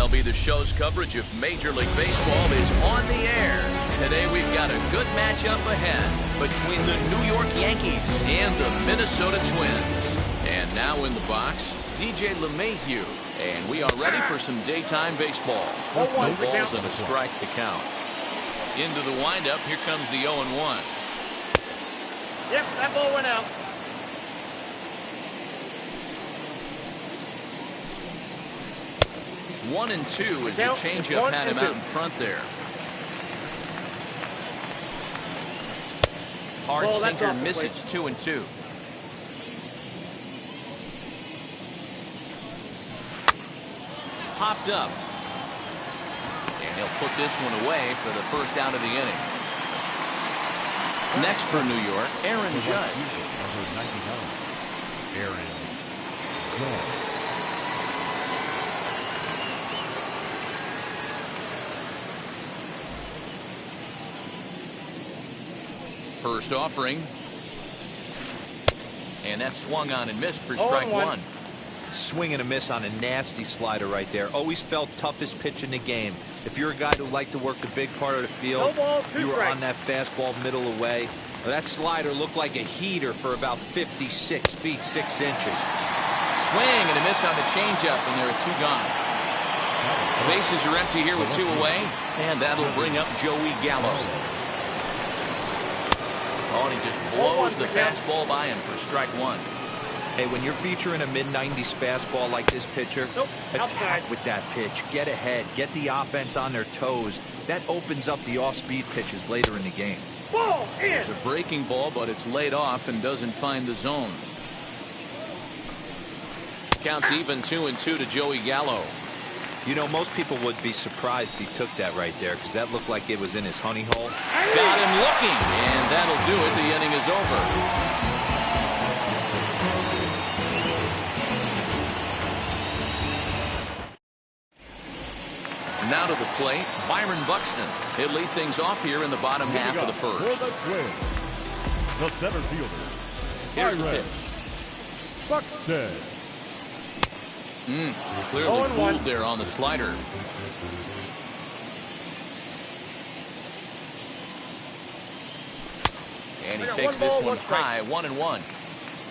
MLB The Show's coverage of Major League Baseball is on the air. Today we've got a good matchup ahead between the New York Yankees and the Minnesota Twins. And now in the box, DJ LeMahieu. And we are ready for some daytime baseball. No balls and a strike to count. Into the windup, here comes the 0-1. Yep, that ball went out. One and two as the changeup had him out in front there. Hard sinker misses 2-2. Popped up. And he'll put this one away for the first out of the inning. Next for New York, Aaron Judge. Number 99, Aaron Judge. First offering. And that swung on and missed for strike one. Swing and a miss on a nasty slider right there. Always felt toughest pitch in the game. If you're a guy who liked to work a big part of the field, you were on that fastball middle away. Well, that slider looked like a heater for about 56 feet 6 inches. Swing and a miss on the changeup, and there are two gone. The bases are empty here with two away, and that'll bring up Joey Gallo. Oh, and he just blows the fastball by him for strike one. Hey, when you're featuring a mid-90s fastball like this pitcher, attack with that pitch. Get ahead. Get the offense on their toes. That opens up the off-speed pitches later in the game. It's a breaking ball, but it's laid off and doesn't find the zone. Counts even 2-2 to Joey Gallo. You know, most people would be surprised he took that right there because that looked like it was in his honey hole. Got him looking, and that'll do it. The inning is over. Now to the plate, Byron Buxton. He'll lead things off here in the bottom half of the first. For the Twins, the center fielder, Here's the pitch. Buxton. Clearly fooled there on the slider. And he takes this one high, 1-1.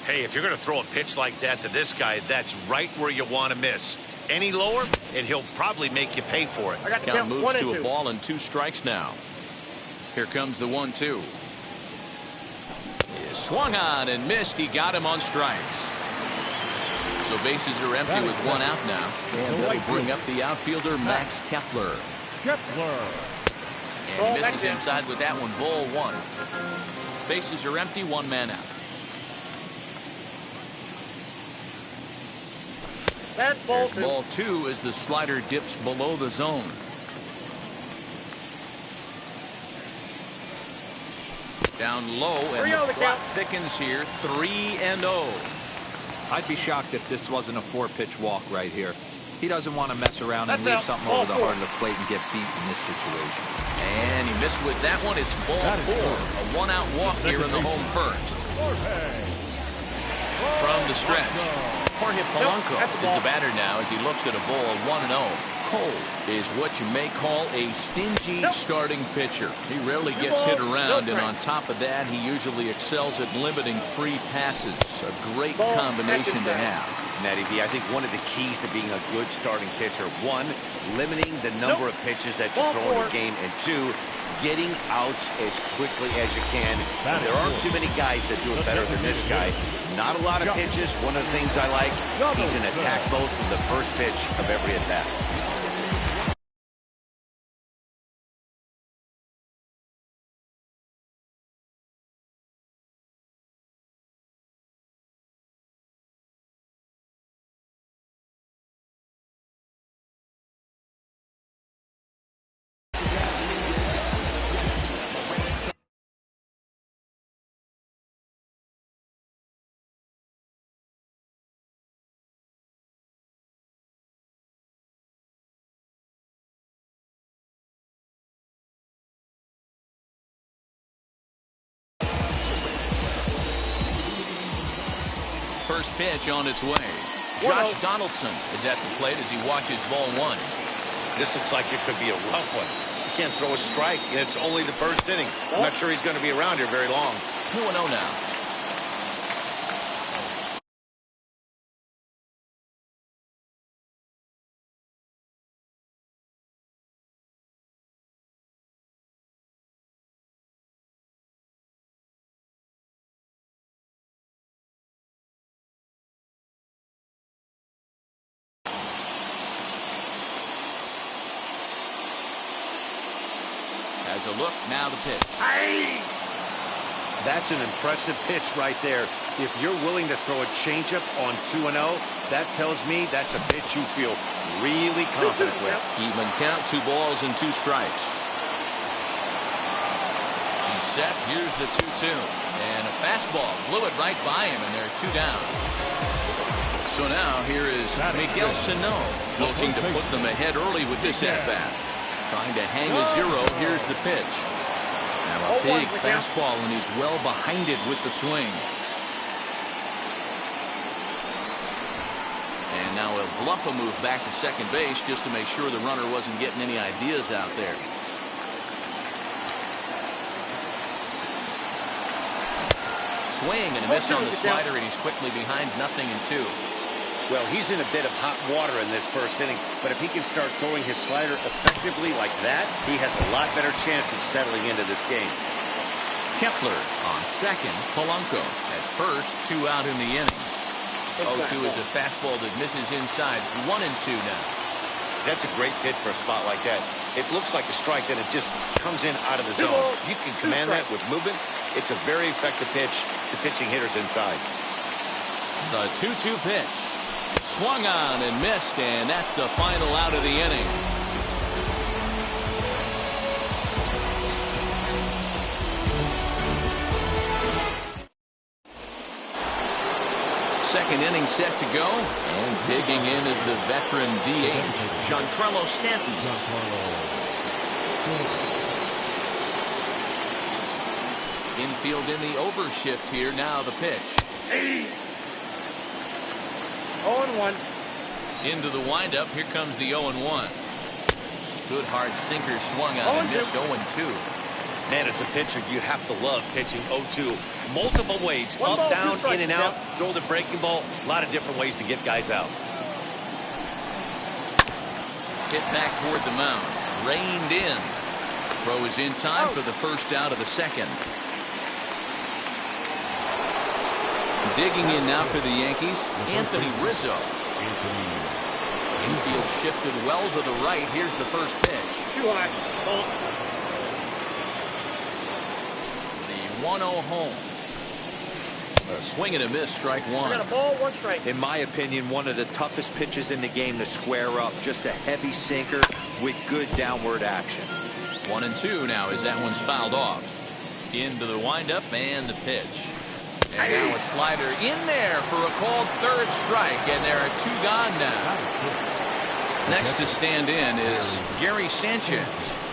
Hey, if you're going to throw a pitch like that to this guy, that's right where you want to miss. Any lower, and he'll probably make you pay for it. Count moves to a ball and 2 strikes now. Here comes the 1-2. He swung on and missed. He got him on strikes. So bases are empty with 1 out now. And that'll bring up the outfielder, Max Kepler. And he misses inside with that one. Ball 1. Bases are empty, 1 man out. There's ball 2 as the slider dips below the zone. Down low, and the clock thickens here. 3-0. I'd be shocked if this wasn't a 4-pitch walk right here. He doesn't want to mess around and leave something over the heart of the plate and get beat in this situation. And he missed with that one. It's ball 4. A 1-out walk here in the home first. From the stretch. Jorge Polanco is the batter now as he looks at a ball 1-0. Cole is what you may call a stingy starting pitcher. He rarely gets hit around, and on top of that, he usually excels at limiting free passes. A great combination to have. Matty B, I think one of the keys to being a good starting pitcher, 1, limiting the number of pitches that you throw in a game, and 2, getting outs as quickly as you can. There aren't too many guys that do it better than this guy. Not a lot of pitches. One of the things I like, he's in attack mode from the first pitch of every at-bat. First pitch on its way. Josh Donaldson is at the plate as he watches ball 1. This looks like it could be a rough one. You can't throw a strike, and it's only the first inning. I'm not sure he's going to be around here very long. 2-0 now. As a look, now the pitch. That's an impressive pitch right there. If you're willing to throw a changeup on 2-0, that tells me that's a pitch you feel really confident with. Even count, 2 balls and 2 strikes. He's set. Here's the 2-2. And a fastball blew it right by him, and they're 2 down. So now here is Miguel Sano looking to put them ahead early with this at-bat. Trying to hang a 0. Here's the pitch. Now a big fastball, and he's well behind it with the swing. And now he'll bluff a move back to second base just to make sure the runner wasn't getting any ideas out there. Swing and a miss on the slider, and he's quickly behind 0-2. Well, he's in a bit of hot water in this first inning, but if he can start throwing his slider effectively like that, he has a lot better chance of settling into this game. Kepler on second, Polanco at first, 2 out in the inning. 0-2 is a fastball that misses inside, 1-2 now. That's a great pitch for a spot like that. It looks like a strike, then it just comes in out of the zone. You can command that with movement. It's a very effective pitch to pitching hitters inside. The 2-2 pitch. Swung on and missed, and that's the final out of the inning. Second inning set to go, and digging in is the veteran DH, Giancarlo Stanton. Infield in the overshift here. Now the pitch. 0-1. Into the windup. Here comes the 0-1. Good hard sinker swung on and missed. 0-2. Man, as a pitcher, you have to love pitching 0-2. Multiple ways, up, down, in and out. Throw the breaking ball. A lot of different ways to get guys out. Hit back toward the mound. Reined in. Throw is in time for the first out of the second. Digging in now for the Yankees, Anthony Rizzo. Infield shifted well to the right. Here's the first pitch. The 1-0 home. A swing and a miss, strike 1. Got a ball, 1 strike. In my opinion, one of the toughest pitches in the game to square up. Just a heavy sinker with good downward action. 1-2 now as that one's fouled off. Into the windup and the pitch. And now a slider in there for a called third strike, and there are 2 gone now. Next to stand in is Gary Sanchez.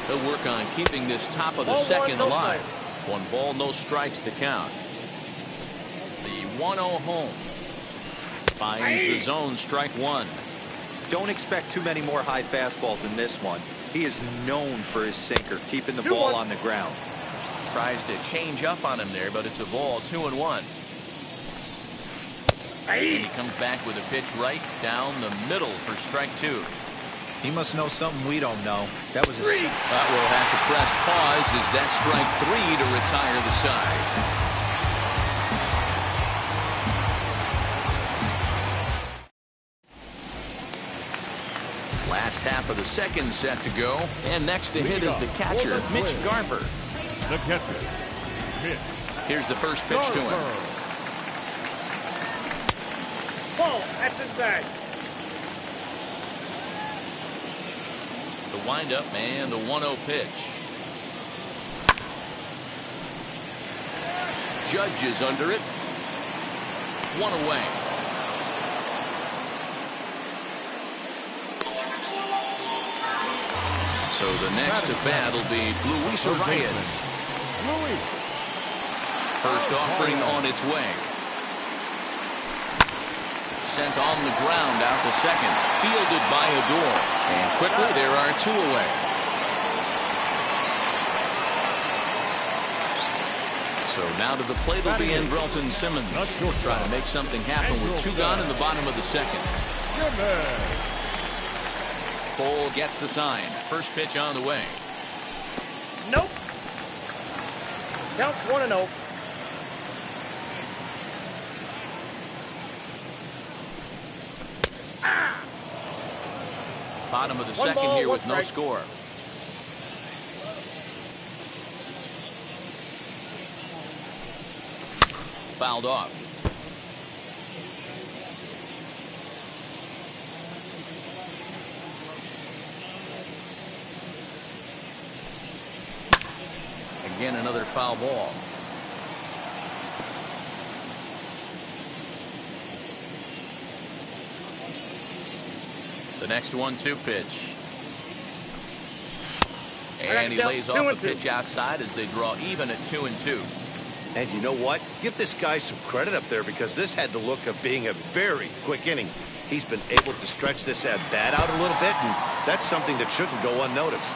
He'll work on keeping this top of the second alive. 1 ball, no strikes to count. The 1-0 home. Finds the zone, strike 1. Don't expect too many more high fastballs in this one. He is known for his sinker, keeping the ball on the ground. Tries to change up on him there, but it's a ball. 2-1. And he comes back with a pitch right down the middle for strike 2. He must know something we don't know. That was a... But we'll have to press pause as that strike 3 to retire the side. Last half of the second set to go, and next to hit is the catcher, Mitch Garver. The catcher, Mitch. Here's the first pitch to him. Ball, that's inside. The windup and the 1-0 pitch. Judge is under it. 1 away. So the next at bat will be Luis Arias. First offering on its way. sent on the ground out to second. Fielded by Odor. And quickly there are 2 away. So now to the plate will be Andrelton Simmons. Trying to make something happen with 2 gone in the bottom of the second. Cole gets the sign. First pitch on the way. Nope. Count 1-0. Bottom of the second here with no score. Fouled off. Again, another foul ball. The next 1-2 pitch. And he lays off the pitch outside as they draw even at 2-2. And you know what? Give this guy some credit up there because this had the look of being a very quick inning. He's been able to stretch this at bat out a little bit, and that's something that shouldn't go unnoticed.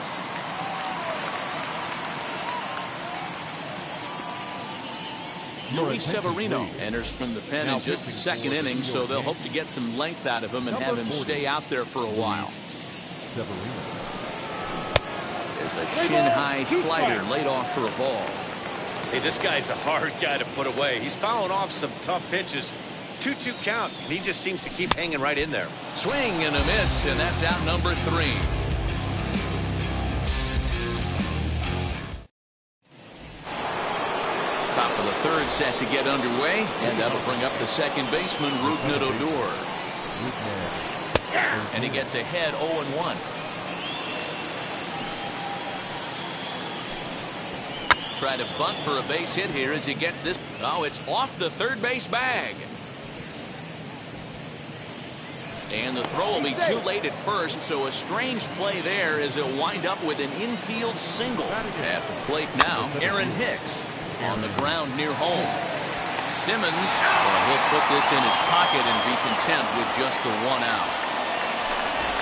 Luis Severino enters from the pen in just the second inning, so they'll hope to get some length out of him and have him stay out there for a while. There's a shin-high slider laid off for a ball. Hey, this guy's a hard guy to put away. He's fouling off some tough pitches. 2-2 count. He just seems to keep hanging right in there. Swing and a miss, and that's out number 3. Top of the third set to get underway, and that'll bring up the second baseman, Rougned Odor. And he gets ahead 0-1. Try to bunt for a base hit here as he gets this. Oh, it's off the third base bag. And the throw will be too late at first, so a strange play there as it'll wind up with an infield single. At the plate now, Aaron Hicks on the ground near home. Simmons, well, he'll put this in his pocket and be content with just the 1 out.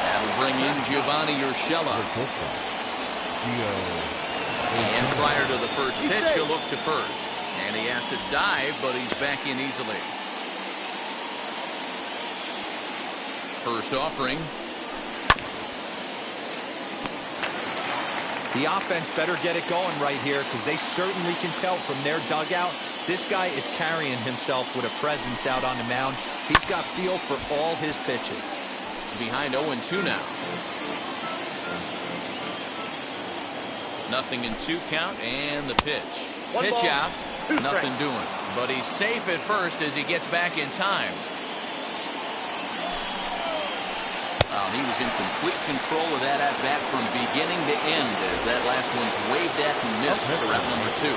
That'll bring in Giovanni Urshela. And prior to the first pitch, he'll look to first. And he has to dive, but he's back in easily. First offering. The offense better get it going right here because they certainly can tell from their dugout this guy is carrying himself with a presence out on the mound. He's got feel for all his pitches. Behind 0-2 now. Nothing in 2 count, and the pitch. Pitch out, nothing doing. But he's safe at first as he gets back in time. He was in complete control of that at-bat from beginning to end as that last one's waved at and missed for round number 2.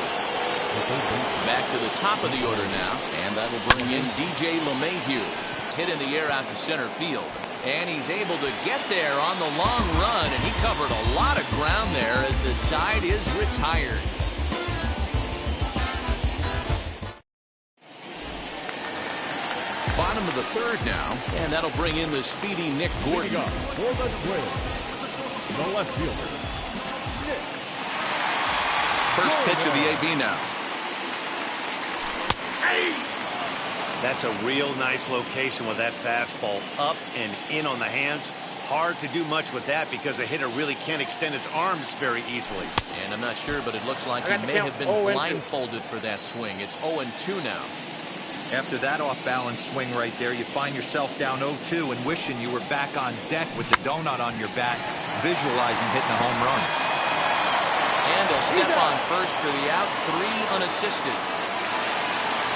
Back to the top of the order now, and that'll bring in DJ LeMahieu. Hit in the air out to center field. And he's able to get there on the long run, and he covered a lot of ground there as the side is retired. Bottom of the third now, and that'll bring in the speedy Nick Gordon. For the Twins, the left fielder. First pitch of the AB now. That's a real nice location with that fastball up and in on the hands. Hard to do much with that because the hitter really can't extend his arms very easily. And I'm not sure, but it looks like he may have been blindfolded for that swing. It's 0-2 now. After that off-balance swing right there, you find yourself down 0-2 and wishing you were back on deck with the donut on your bat, visualizing hitting a home run. And a step on first for the out, 3 unassisted.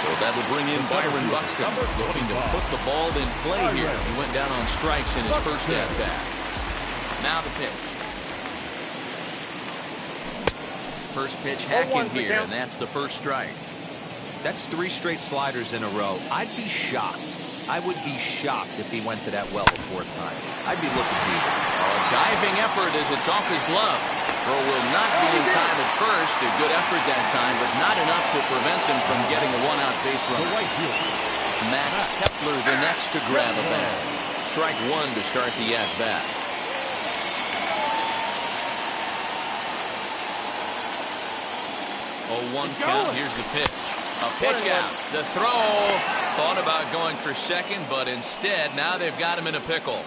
So that'll bring in Byron Buxton, looking to put the ball in play here. He went down on strikes in his first at-bat. Now the pitch. First pitch hacking here, and that's the first strike. That's 3 straight sliders in a row. I'd be shocked. I would be shocked if he went to that well a 4th time. I'd be looking deep. A diving effort as it's off his glove. Throw will not be in time at first. A good effort that time, but not enough to prevent them from getting a 1-out base run. Max Kepler the next to grab a bag. Strike one to start the at-bat. Oh, 1 count. Here's the pitch. A pitch out. The throw. Thought about going for second, but instead now they've got him in a pickle.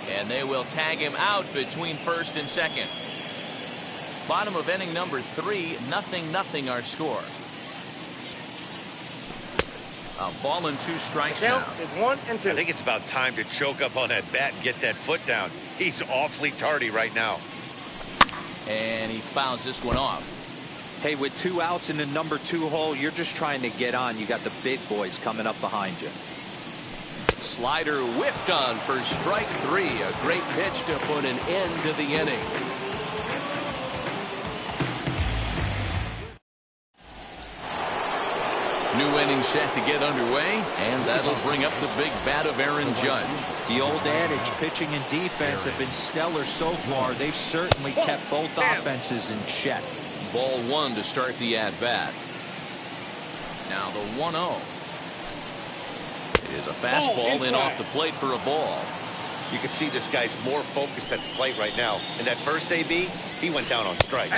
And they will tag him out between first and second. Bottom of inning number 3, 0-0 our score. A ball and 2 strikes now. Is 1 and 2. I think it's about time to choke up on that bat and get that foot down. He's awfully tardy right now. And he fouls this one off. Hey, with 2 outs in the number 2 hole, you're just trying to get on. You got the big boys coming up behind you. Slider whiffed on for strike 3. A great pitch to put an end to the inning. New inning set to get underway, and that'll bring up the big bat of Aaron Judge. The old adage, pitching and defense have been stellar so far. They've certainly kept both offenses in check. Ball 1 to start the at-bat. Now the 1-0. It is a fastball in off the plate for a ball. You can see this guy's more focused at the plate right now. And that first AB, he went down on strikes.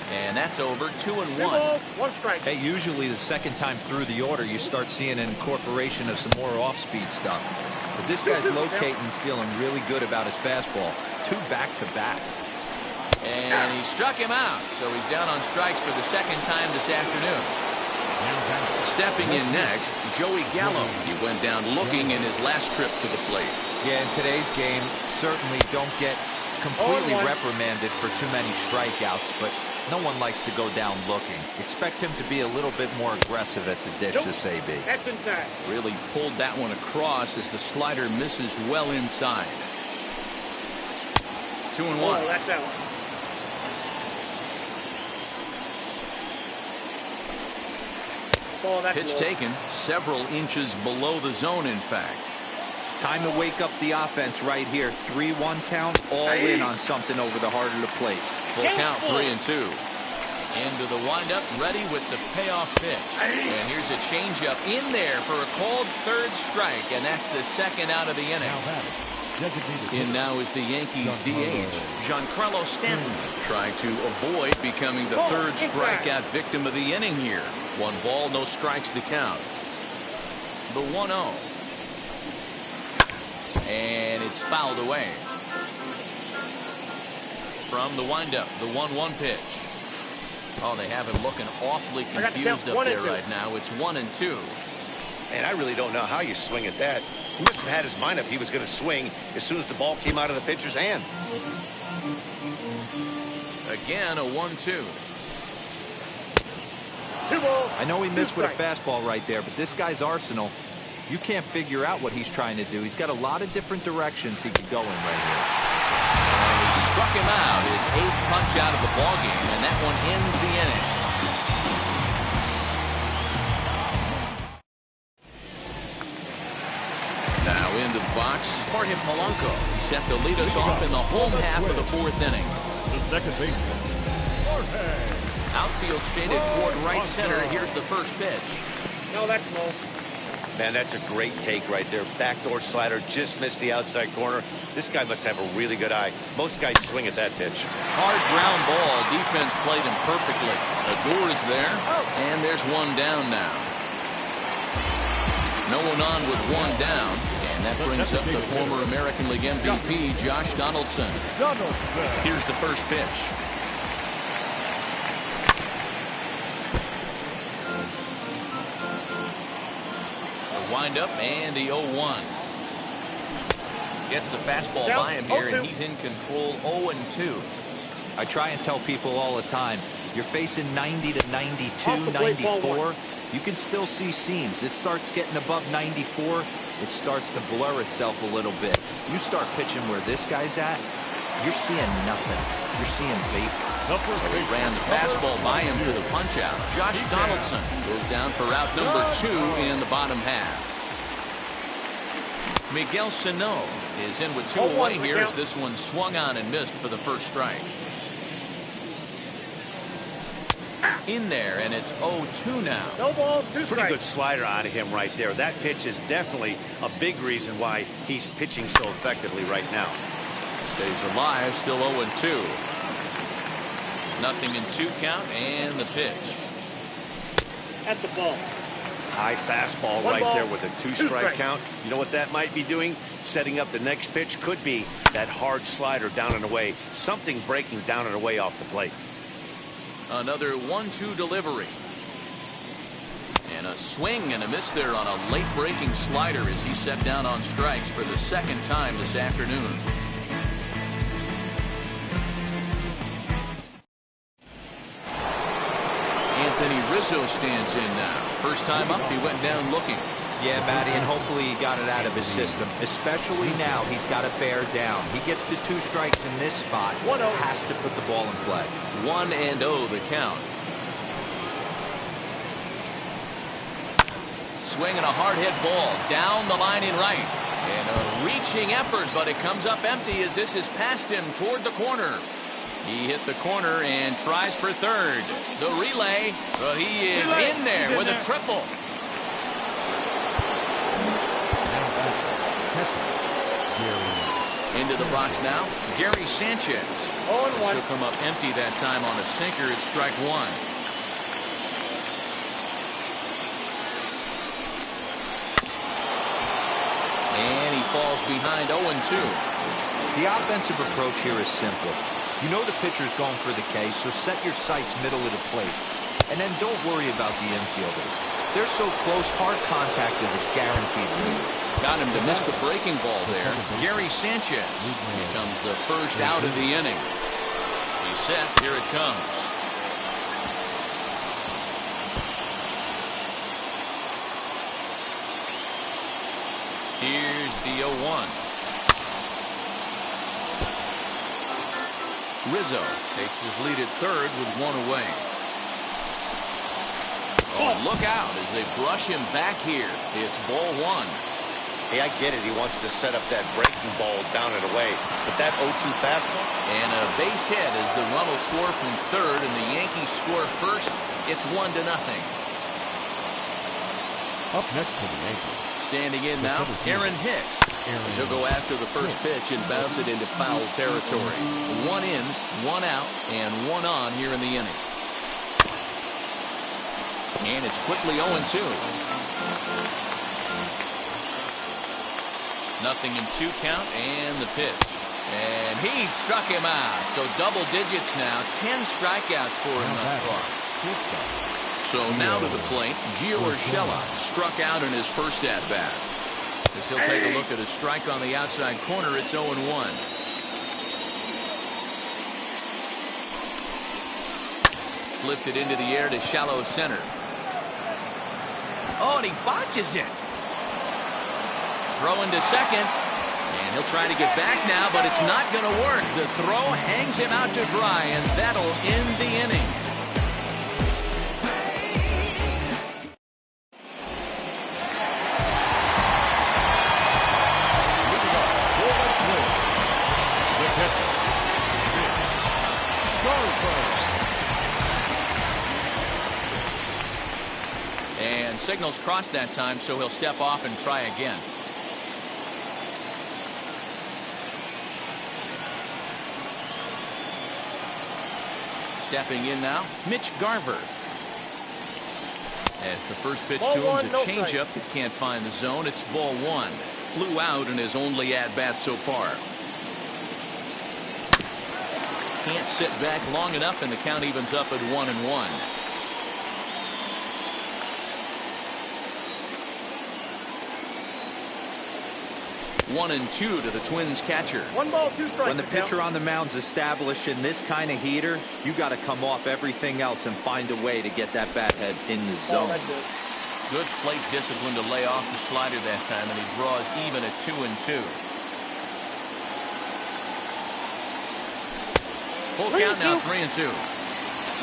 And that's over. 2-1. 1 strike. Hey, usually the second time through the order, you start seeing an incorporation of some more off-speed stuff. But this guy's locating, feeling really good about his fastball. 2 back-to-back. And he struck him out, so he's down on strikes for the second time this afternoon. Stepping in next, Joey Gallo. He went down looking in his last trip to the plate. Yeah, in today's game, certainly don't get completely reprimanded for too many strikeouts, but no one likes to go down looking. Expect him to be a little bit more aggressive at the dish this AB. That's inside. Really pulled that one across as the slider misses well inside. 2-1. Oh, that's that one. Pitch taken several inches below the zone, in fact. Time to wake up the offense right here. 3-1 count, all in on something over the heart of the plate. Full count, 3-2. Into the windup, ready with the payoff pitch. And here's a changeup in there for a called third strike, and that's the second out of the inning. In now is the Yankees DH, Giancarlo Stanton, trying to avoid becoming the third strikeout victim of the inning here. 1 ball, no strikes to count. The 1-0. And it's fouled away. From the windup, the 1-1 pitch. Oh, they have him looking awfully confused up there right now. It's 1-2. And I really don't know how you swing at that. He must have had his mind up he was going to swing as soon as the ball came out of the pitcher's hand. Again, a 1-2. I know he missed with a fastball right there, but this guy's arsenal, you can't figure out what he's trying to do. He's got a lot of different directions he could go in right here. And he struck him out, his 8th punch out of the ballgame, and that one ends the inning. Now into the box, Jorge Polanco, set to lead us off in the home half of the 4th inning. The second baseman, Jorge. Outfield shaded toward right center. Here's the first pitch. No, that's low. Man, that's a great take right there. Backdoor slider, just missed the outside corner. This guy must have a really good eye. Most guys swing at that pitch. Hard ground ball. Defense played him perfectly. Adore is there, and there's one down now. No one on with one down, and that brings up the former American League MVP, Josh Donaldson. Here's the first pitch. Wind up and the 0-1. Gets the fastball by him here, and he's in control. 0-2. I try and tell people all the time, you're facing 90 to 92, 94. You can still see seams. It starts getting above 94. It starts to blur itself a little bit. You start pitching where this guy's at, you're seeing nothing. You're seeing vapor. He ran the fastball by him for the punch-out. Josh Donaldson goes down for out number 2 in the bottom half. Miguel Sano is in with 2 away here as this one swung on and missed for the first strike. In there, and it's 0-2 now. No balls, 2 strikes. Pretty good slider out of him right there. That pitch is definitely a big reason why he's pitching so effectively right now. Stays alive, still 0-2. Nothing in 2 count, and the pitch. At the ball. High fastball right there with a 2-strike count. You know what that might be doing? Setting up the next pitch. Could be that hard slider down and away. Something breaking down and away off the plate. Another 1-2 delivery. And a swing and a miss there on a late breaking slider as he set down on strikes for the 2nd time this afternoon. Anthony Rizzo stands in now. First time up, he went down looking. Yeah, Matty, and hopefully he got it out of his system. Especially now, he's got to bear down. He gets the 2 strikes in this spot. 1-0. Has to put the ball in play. 1-0 the count. Swinging a hard hit ball down the line in right. And a reaching effort, but it comes up empty as this is past him toward the corner. He hit the corner and tries for third. The relay, but he is in there with a triple. Into the box now, Gary Sanchez. This will come up empty that time on a sinker. It's strike 1. And he falls behind 0-2. The offensive approach here is simple. You know the pitcher's going for the K, so set your sights middle of the plate. And then don't worry about the infielders. They're so close, hard contact is a guaranteed win. Got him to miss the breaking ball there. Gary Sanchez becomes the first out of the inning. He's set. Here it comes. Here's the 0-1. Rizzo takes his lead at third with 1 away. Oh, look out as they brush him back here. It's ball 1. Hey, I get it. He wants to set up that breaking ball down and away. But that 0-2 fastball. And a base hit as the run will score from third and the Yankees score first. It's 1-0. Up next for the Yankees. Standing in now, Aaron Hicks. He'll go after the first pitch and bounce it into foul territory. 1 in, 1 out, and 1 on here in the inning. And it's quickly 0-2. Nothing in 2 count, and the pitch. And he struck him out. So double digits now, 10 strikeouts for him thus far. So now to the plate, Gio Urshela struck out in his first at-bat. As he'll take a look at a strike on the outside corner, it's 0-1. Lifted into the air to shallow center. Oh, and he botches it. Throw into second. And he'll try to get back now, but it's not going to work. The throw hangs him out to dry, and that'll end the inning. And signals crossed that time, so he'll step off and try again. Stepping in now, Mitch Garver. As the first pitch to him is a changeup that can't find the zone. It's ball 1. Flew out in his only at-bat so far. Can't sit back long enough, and the count evens up at 1-1. 1-2 to the Twins catcher. 1 ball, 2 strikes. When the pitcher on the mound's establishing this kind of heater, you got to come off everything else and find a way to get that bat head in the zone. Good plate discipline to lay off the slider that time, and he draws even at 2-2. Full count now, 3-2.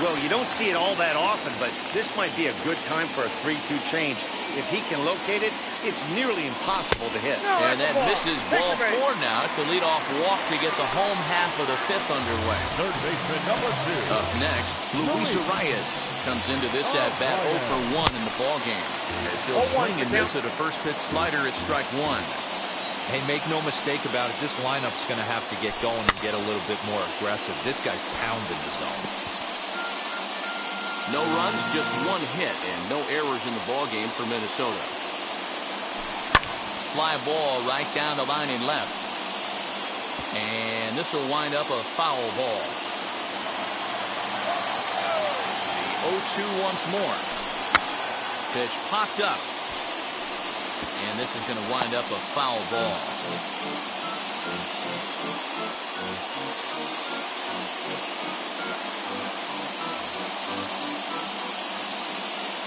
Well, you don't see it all that often, but this might be a good time for a 3-2 change. If he can locate it, it's nearly impossible to hit. And that misses ball 4 now. It's a leadoff walk to get the home half of the 5th underway. Third baseman number 2. Up next, Luis Arias comes into this at-bat 0 for 1 in the ballgame. As he'll swing and miss at a first pitch slider at strike 1. Hey, make no mistake about it. This lineup's going to have to get going and get a little bit more aggressive. This guy's pounding the zone. No runs, just 1 hit, and no errors in the ballgame for Minnesota. Fly ball right down the line in left. And this will wind up a foul ball. The 0-2 once more. Pitch popped up. And this is going to wind up a foul ball.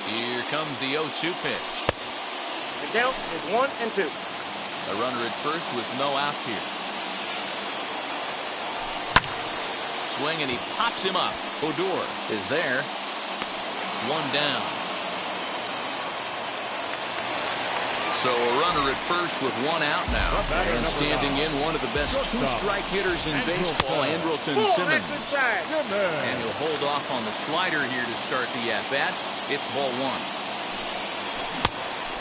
Here comes the 0-2 pitch. The count is 1-2. A runner at first with no outs here. Swing and he pops him up. Odor is there. 1 down. So a runner at first with 1 out now. And standing in one of the best 2-strike hitters in baseball, Andrelton Simmons. And he'll hold off on the slider here to start the at-bat. It's ball 1.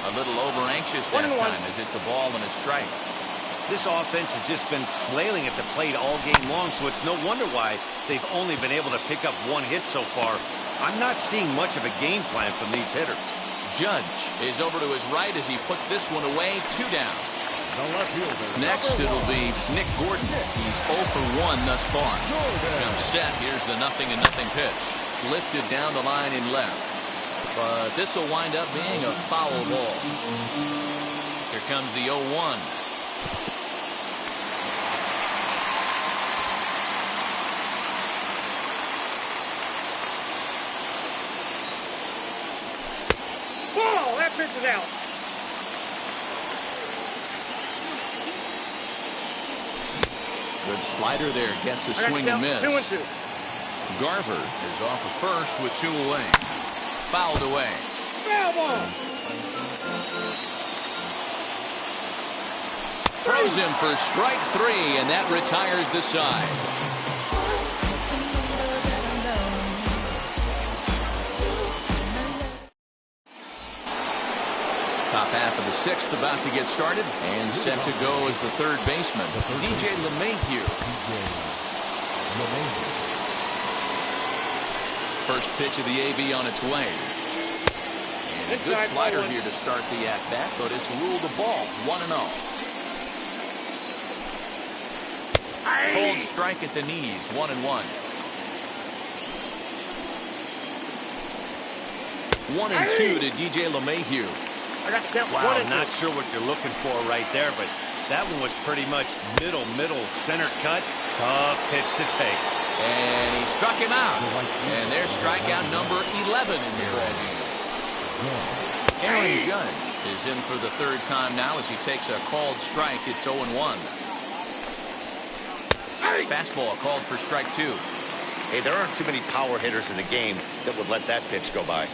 A little over-anxious that time as it's a ball and a strike. This offense has just been flailing at the plate all game long, so it's no wonder why they've only been able to pick up 1 hit so far. I'm not seeing much of a game plan from these hitters. Judge is over to his right as he puts this one away. 2 down. The left fielder. Next it'll be Nick Gordon. He's 0 for 1 thus far. Comes set. Here's the 0-0 pitch. Lifted down the line in left. But this will wind up being a foul ball. Here comes the 0-1. Ball! That pitch is out. Good slider there. Gets a swing and miss. 2-2. Garver is off of first with 2 away. Fouled away. Foul ball. Throws him for strike 3, and that retires the side. Top half of the 6th about to get started, and set to go as the 3rd baseman, DJ LeMahieu. First pitch of the AB on its way. And a good slider here to start the at-bat, but it's ruled a ball. 1-0. Cold strike at the knees. 1-1. 1-2 to DJ LeMahieu. Wow, not sure what you're looking for right there, but that one was pretty much middle, center cut. Tough pitch to take. And he struck him out. And there's strikeout number 11 in the ball game. Aaron Judge is in for the 3rd time now as he takes a called strike. It's 0-1. Fastball called for strike 2. Hey, there aren't too many power hitters in the game that would let that pitch go by.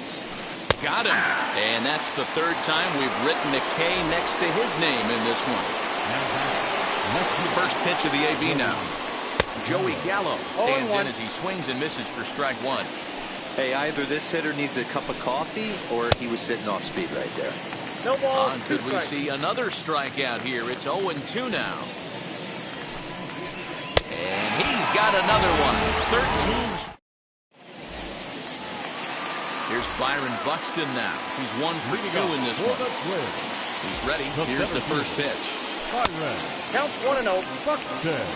Got him. And that's the 3rd time we've written a K next to his name in this one. First pitch of the AB now. Joey Gallo stands in as he swings and misses for strike 1. Hey, either this hitter needs a cup of coffee or he was sitting off speed right there. No ball. Could we see another strikeout here? It's 0-2 now. And he's got another one. 13. Here's Byron Buxton now. He's 1 for 2 in this one. He's ready. Here's the first pitch. Count 1-0. Buxton.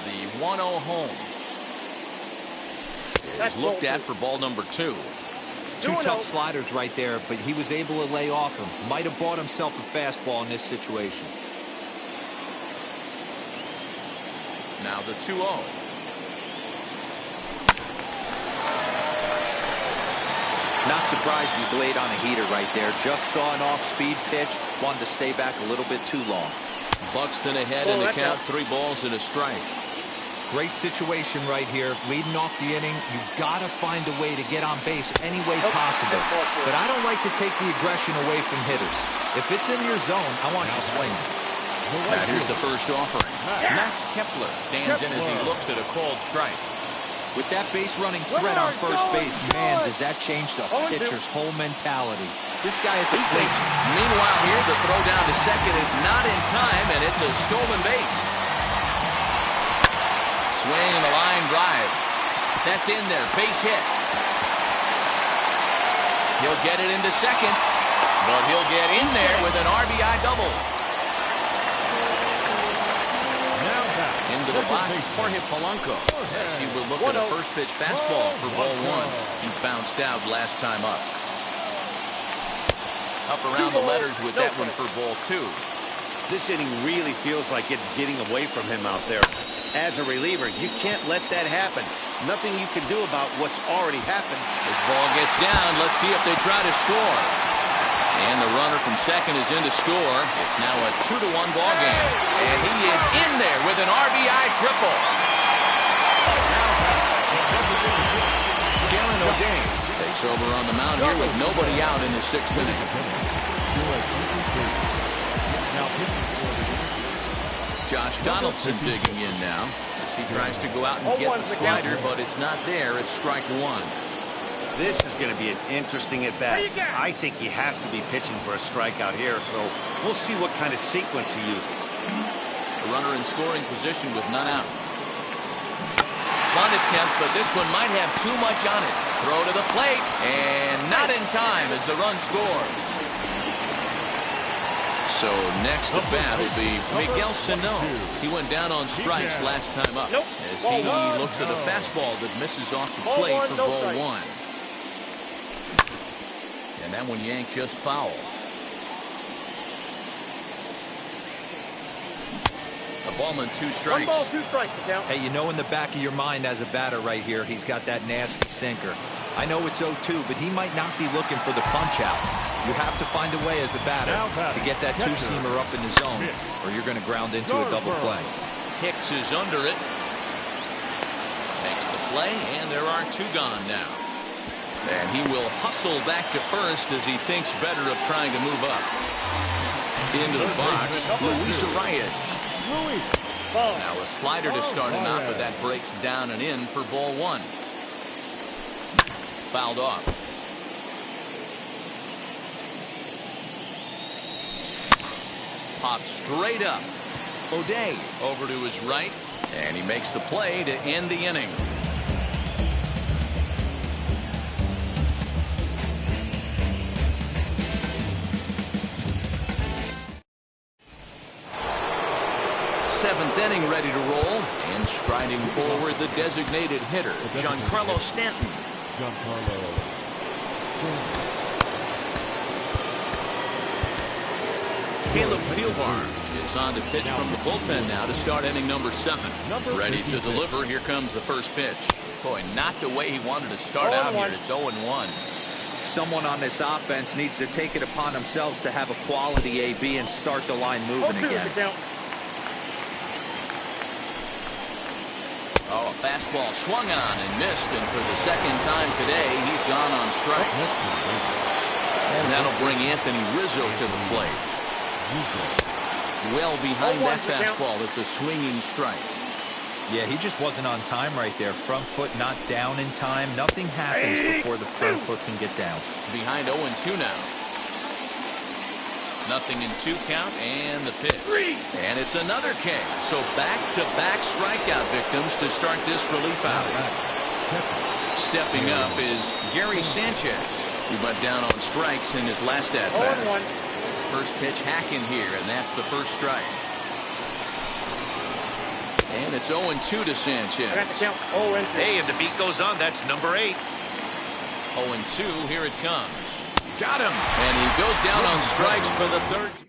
The 1-0 home is looked at for ball number 2. 2 tough sliders right there, but he was able to lay off him. Might have bought himself a fastball in this situation. Now the 2-0. Not surprised he's laid on a heater right there. Just saw an off-speed pitch. Wanted to stay back a little bit too long. Buxton ahead in the count. 3 balls and a strike. Great situation right here. Leading off the inning, you've got to find a way to get on base any way possible. But I don't like to take the aggression away from hitters. If it's in your zone, I want you swinging. Now here's the first offering. Max Kepler stands in as he looks at a called strike. With that base running threat on first base, man, does that change the pitcher's whole mentality. This guy at the plate. Meanwhile here, the throw down to second is not in time, and it's a stolen base. Swing and a line drive. That's in there. Base hit. He'll get it into second, but he'll get in there with an RBI double. Into the box, Jorge Polanco, as he will look at a first pitch fastball for ball 1. He bounced out last time up. Up around the letters with that one for ball 2. This inning really feels like it's getting away from him out there. As a reliever, you can't let that happen. Nothing you can do about what's already happened. This ball gets down. Let's see if they try to score. And the runner from second is in to score. It's now a 2-1 ball game. And he is in there with an RBI triple. Darren O'Day takes over on the mound here with nobody out in the 6th inning. Josh Donaldson digging in now as he tries to go out and get the slider, but it's not there. It's strike 1. This is going to be an interesting at-bat. I think he has to be pitching for a strikeout here, so we'll see what kind of sequence he uses. The runner in scoring position with none out. Bunt attempt, but this one might have too much on it. Throw to the plate, and not in time as the run scores. So next at bat will be Miguel Sano. He went down on strikes last time up as he looks at a fastball that misses off the plate for ball 1. And that one yanked just foul. A ballman, 2 strikes. 1 ball, 2 strikes. Hey, you know in the back of your mind as a batter right here, he's got that nasty sinker. I know it's 0-2, but he might not be looking for the punch out. You have to find a way as a batter to get that 2-seamer up in the zone, or you're going to ground into a double play. Hicks is under it. Makes the play, and there are 2 gone now. And he will hustle back to first as he thinks better of trying to move up. Into the box, Luis Arias. Now a slider to start him out, but that breaks down and in for ball 1. Fouled off. Popped straight up. O'Day over to his right, and he makes the play to end the inning. Seventh inning ready to roll, and striding forward the designated hitter, Giancarlo Stanton. Caleb Thielbar is on to pitch from the bullpen now to start inning number 7. Ready to deliver. Here comes the first pitch. Boy, not the way he wanted to start out here. It's 0-1. Someone on this offense needs to take it upon themselves to have a quality AB and start the line moving again. Oh, a fastball swung on and missed, and for the second time today, he's gone on strikes. And that'll bring Anthony Rizzo to the plate. Well behind that fastball, it's a swinging strike. Yeah, he just wasn't on time right there. Front foot not down in time. Nothing happens before the front foot can get down. Behind 0-2 now. Nothing in 2 count, and the pitch. And it's another K. So back-to-back strikeout victims to start this relief outing. Stepping up is Gary Sanchez, who went down on strikes in his last at-bat. First pitch hacking here, and that's the first strike. And it's 0-2 to Sanchez. Hey, if the beat goes on, that's number 8. 0-2, here it comes. Got him! And he goes down on strikes for the 3rd.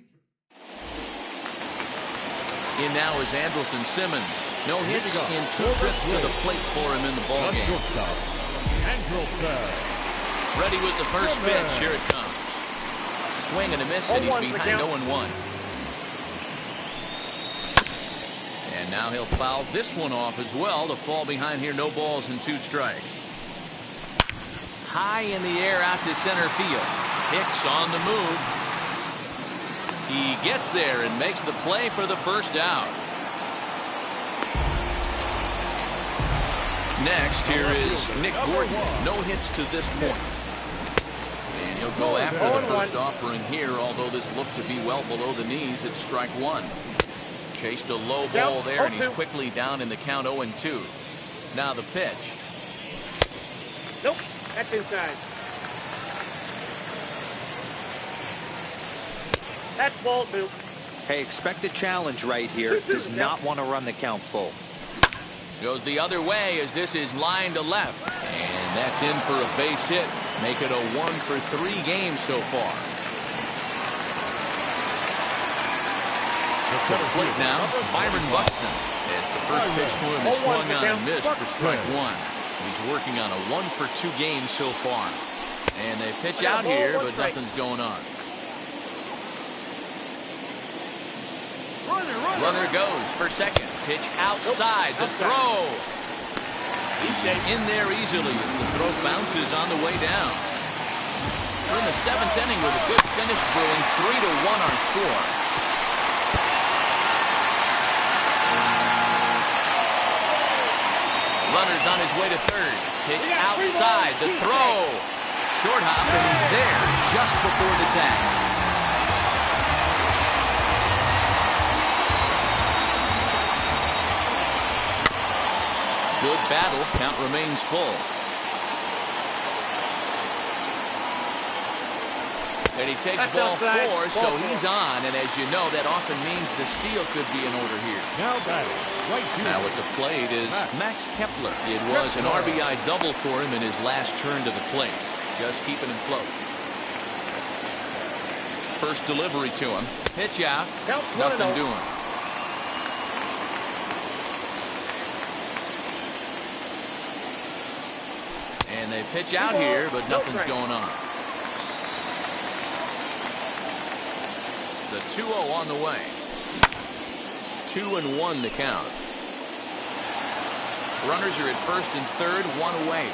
In now is Andrelton Simmons. No hits in 2 trips to the plate for him in the ballgame. Ready with the first pitch. Here it comes. Swing and a miss, and he's behind 0-1. And now he'll foul this one off as well to fall behind here. No balls and 2 strikes. High in the air out to center field. Hicks on the move. He gets there and makes the play for the first out. Next, here is Nick Gordon. No hits to this point. And he'll go after the first offering here, although this looked to be well below the knees. It's strike 1. Chased a low ball there, and he's quickly down in the count 0-2. Now the pitch. Nope, that's inside. That's ball 2. Hey, expect a challenge right here. Does not want to run the count full. Goes the other way as this is line to left. And that's in for a base hit. Make it a 1-for-3 game so far. To the plate now, Byron Buxton. As the first pitch to him is swung on and missed for strike 1. He's working on a 1-for-2 game so far. And they pitch out here, but nothing's going on. Runner goes for second. Pitch outside. The throw. He's in there easily as the throw bounces on the way down. We're in the 7th inning with a good finish brewing. 3-1 our score. Runner's on his way to third. Pitch outside. The throw. Short hop, and he's there just before the tag. Good battle. Count remains full. And he takes ball 4, so he's on. And as you know, that often means the steal could be in order here. Now batting, right field. Now at the plate is Max Kepler. It was an RBI double for him in his last turn to the plate. Just keeping him close. First delivery to him. Pitch out. Nothing doing. And they pitch out here, but nothing's going on. The 2-0 on the way. 2-1 the count. Runners are at first and third, 1 away.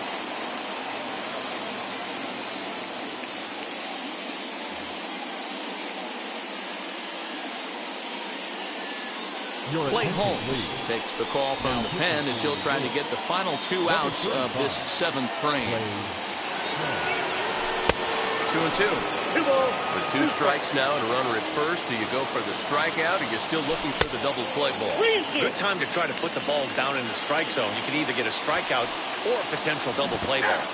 Clay Holmes takes the call from the pen as he'll try to get the final 2 outs of this 7th frame. 2-2. With 2 strikes now and a runner at first, do you go for the strikeout or are you still looking for the double play ball? Good time to try to put the ball down in the strike zone. You can either get a strikeout or a potential double play ball.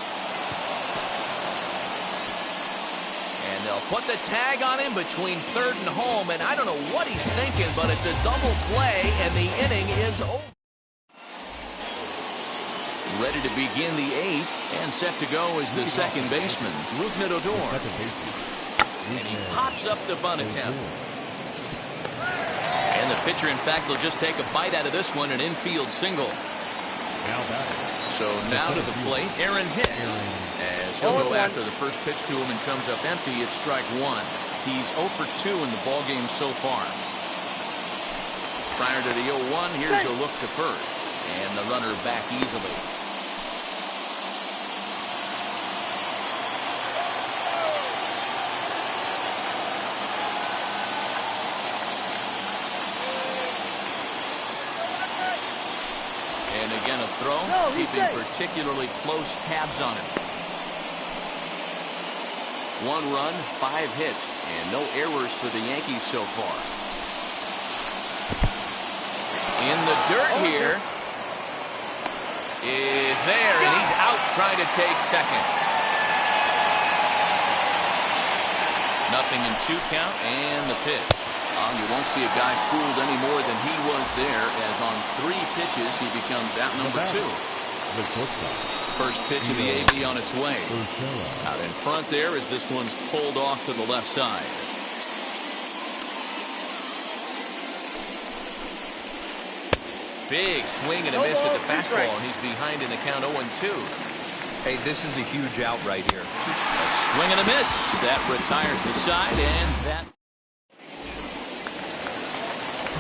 And they'll put the tag on him between third and home, and I don't know what he's thinking, but it's a double play, and the inning is over. Ready to begin the 8th, and set to go is the second baseman, Rougned Odor. And he pops up the bunt attempt. And the pitcher, in fact, will just take a bite out of this one, an infield single. So now to the plate, Aaron Hicks. As he'll go after the first pitch to him and comes up empty, it's strike 1. He's 0 for 2 in the ballgame so far. Prior to the 0-1, here's a look to first. And the runner back easily. And again a throw, keeping particularly close tabs on him. 1 run, 5 hits, and no errors for the Yankees so far. In the dirt here is there, and he's out trying to take second. Nothing in 2 count, and the pitch. You won't see a guy fooled any more than he was there, as on 3 pitches he becomes out number 2. First pitch of the AB on its way. Out in front there as this one's pulled off to the left side. Big swing and a miss at the fastball, and he's behind in the count 0-2. Hey, this is a huge out right here. A swing and a miss. That retires the side, and that.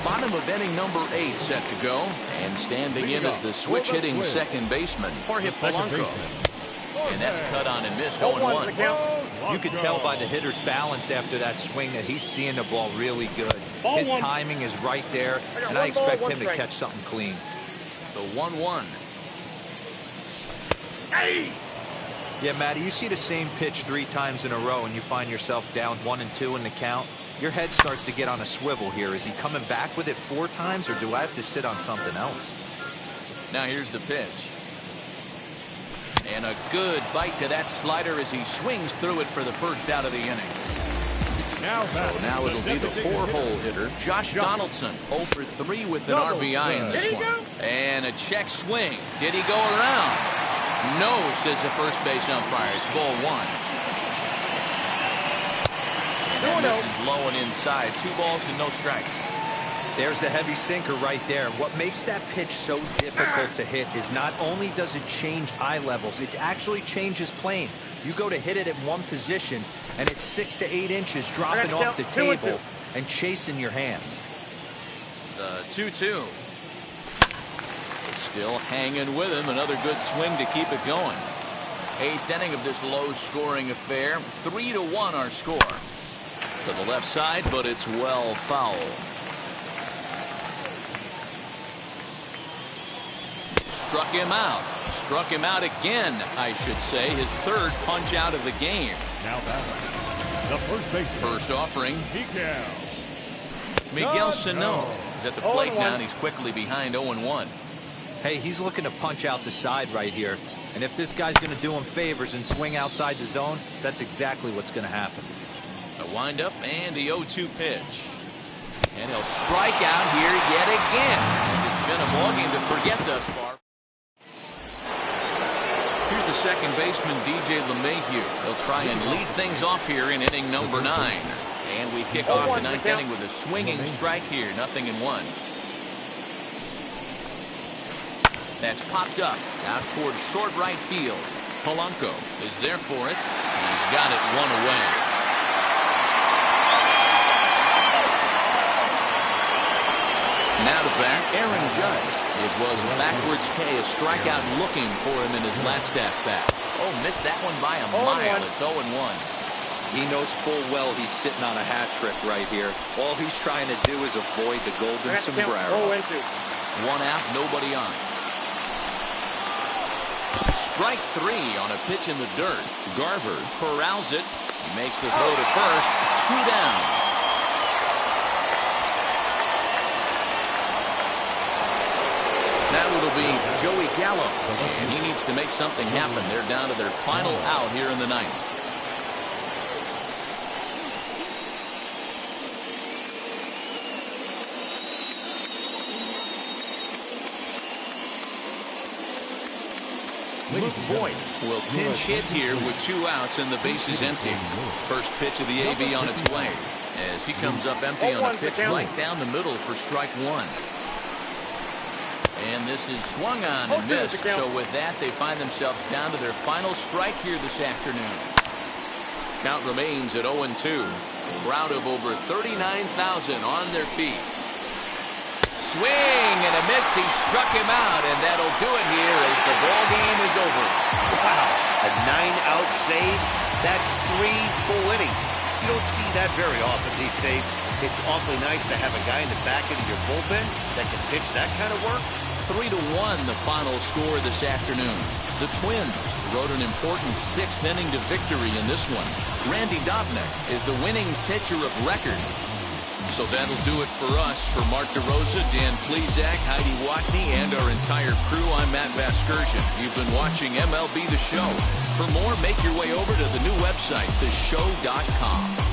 Bottom of inning number 8 set to go. And standing in as the switch-hitting second baseman, Jorge Polanco. And that's cut on and missed, 0-1. You can tell by the hitter's balance after that swing that he's seeing the ball really good. His timing is right there, and I expect him to catch something clean. The 1-1. Hey! Yeah, Matty, you see the same pitch 3 times in a row and you find yourself down 1-2 in the count. Your head starts to get on a swivel here. Is he coming back with it 4 times, or do I have to sit on something else? Now here's the pitch. And a good bite to that slider as he swings through it for the first out of the inning. So now it'll be the 4-hole hitter, Josh Donaldson, 0 for 3 with an RBI in this one. And a check swing. Did he go around? No, says the first base umpire. It's ball 1. And this is low and inside. 2 balls and no strikes. There's the heavy sinker right there. What makes that pitch so difficult to hit is not only does it change eye levels, it actually changes plane. You go to hit it at one position, and it's 6 to 8 inches dropping off the table and chasing your hands. The 2-2. Still hanging with him. Another good swing to keep it going. 8th inning of this low-scoring affair. 3-1 our score. To the left side, but it's well foul. Struck him out. Struck him out again, I should say. His 3rd punch out of the game. Now batting, the first baseman. First offering. Miguel Sano is at the plate now, and he's quickly behind 0-1. Hey, he's looking to punch out the side right here. And if this guy's going to do him favors and swing outside the zone, that's exactly what's going to happen. A windup and the 0-2 pitch. And he'll strike out here yet again, as it's been a ballgame to forget thus far. Here's the second baseman, DJ LeMahieu. He'll try and lead things off here in inning number 9. And we kick off the 9th inning with a swinging strike here, 0-1. That's popped up out towards short right field. Polanco is there for it. He's got it 1 away. Now to bat, Aaron Judge. It was backwards K, a strikeout looking for him in his last at-bat. Oh, missed that one by a mile. It's 0-1. He knows full well he's sitting on a hat trick right here. All he's trying to do is avoid the golden sombrero. 1 out, nobody on. Strike 3 on a pitch in the dirt. Garver corrals it. He makes the throw to first. 2 down. Now it'll be Joey Gallo, and he needs to make something happen. They're down to their final out here in the 9th. Boyd will pinch hit here with 2 outs and the base is empty. First pitch of the AB on its way as he comes up empty on a pitch right down the middle for strike 1. And this is swung on and missed. So with that, they find themselves down to their final strike here this afternoon. Count remains at 0-2. Crowd of over 39,000 on their feet. Swing and a miss. He struck him out, and that'll do it here as the ball game is over. Wow, a 9-out save. That's 3 full innings. You don't see that very often these days. It's awfully nice to have a guy in the back end of your bullpen that can pitch that kind of work. 3-1 the final score this afternoon. The Twins rode an important 6th inning to victory in this one. Randy Dobnak is the winning pitcher of record. So that'll do it for us. For Mark DeRosa, Dan Plezak, Heidi Watney, and our entire crew, I'm Matt Vasgersian. You've been watching MLB The Show. For more, make your way over to the new website, theshow.com.